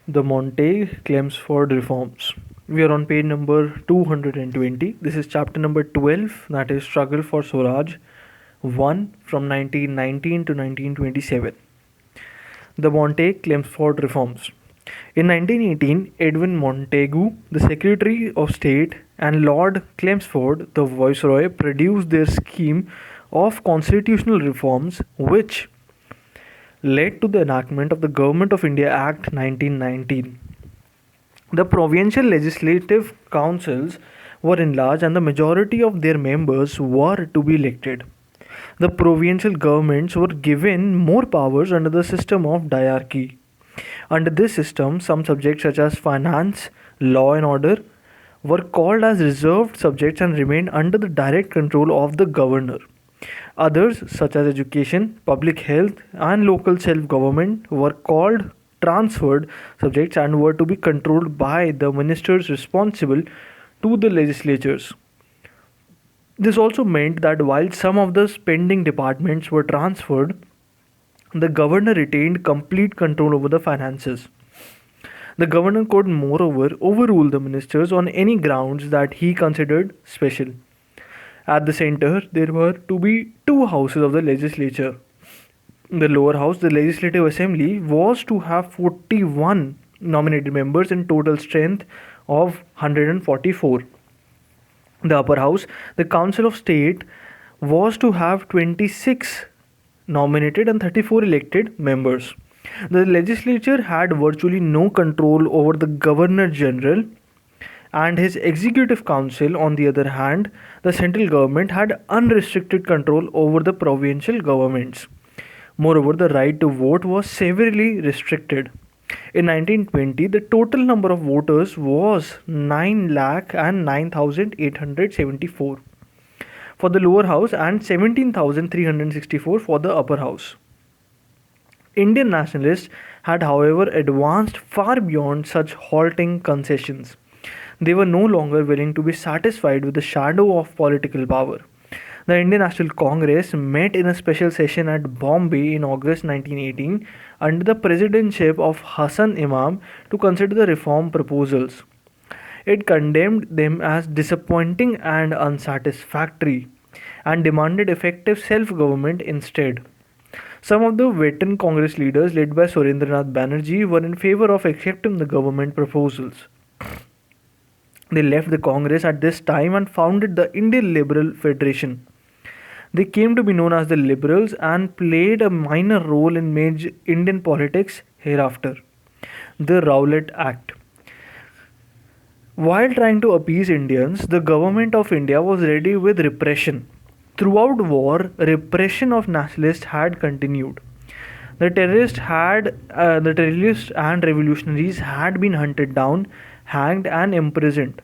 The Montague-Chelmsford Reforms. We are on page number 220. This is chapter number 12, that is Struggle for Swaraj 1 from 1919 to 1927. The Montague-Chelmsford Reforms. In 1918, Edwin Montagu, the Secretary of State, and Lord Chelmsford, the Viceroy, produced their scheme of constitutional reforms which led to the enactment of the Government of India Act 1919. The provincial legislative councils were enlarged and the majority of their members were to be elected. The provincial governments were given more powers under the system of diarchy. Under this system, some subjects such as finance, law and order were called as reserved subjects and remained under the direct control of the governor. Others, such as education, public health, and local self government, were called transferred subjects and were to be controlled by the ministers responsible to the legislatures. This also meant that while some of the spending departments were transferred, the governor retained complete control over the finances. The governor could, moreover, overrule the ministers on any grounds that he considered special. At the center, there were to be two houses of the legislature. The lower house, the Legislative Assembly, was to have 41 nominated members in total strength of 144. The upper house, the Council of State, was to have 26 nominated and 34 elected members. The legislature had virtually no control over the Governor General and his executive council. On the other hand, the central government had unrestricted control over the provincial governments. Moreover, the right to vote was severely restricted. In 1920, the total number of voters was 9,09,874 for the lower house and 17,364 for the upper house. Indian nationalists had, however, advanced far beyond such halting concessions. They were no longer willing to be satisfied with the shadow of political power. The Indian National Congress met in a special session at Bombay in August 1918 under the presidency of Hasan Imam to consider the reform proposals. It condemned them as disappointing and unsatisfactory and demanded effective self-government instead. Some of the veteran Congress leaders led by Surendranath Banerjee were in favor of accepting the government proposals. They left the Congress at this time and founded the Indian Liberal Federation. They came to be known as the Liberals and played a minor role in major Indian politics hereafter. The Rowlatt Act. While trying to appease Indians, the government of India was ready with repression. Throughout war, repression of nationalists had continued. The terrorists and revolutionaries had been hunted down, hanged and imprisoned.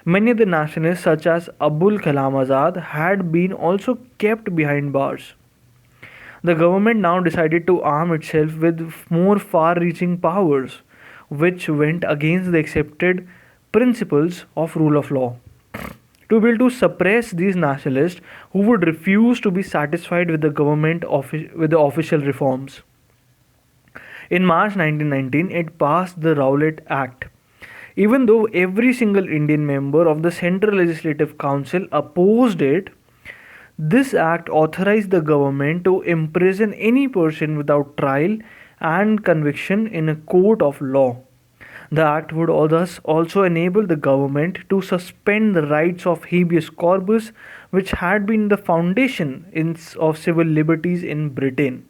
Many of the nationalists such as Abul Kalam Azad had been also kept behind bars. The government now decided to arm itself with more far-reaching powers, which went against the accepted principles of rule of law. To be able to suppress these nationalists who would refuse to be satisfied with the with the official reforms. In March 1919, it passed the Rowlatt Act. Even though every single Indian member of the Central Legislative Council opposed it, this act authorized the government to imprison any person without trial and conviction in a court of law. The act would thus also enable the government to suspend the rights of habeas corpus, which had been the foundation of civil liberties in Britain.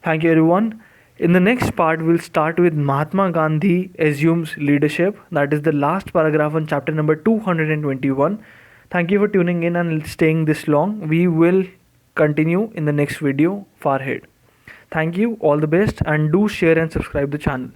Thank you, everyone. In the next part, we'll start with Mahatma Gandhi assumes leadership. That is the last paragraph on chapter number 221. Thank you for tuning in and staying this long. We will continue in the next video far ahead. Thank you, all the best, and do share and subscribe the channel.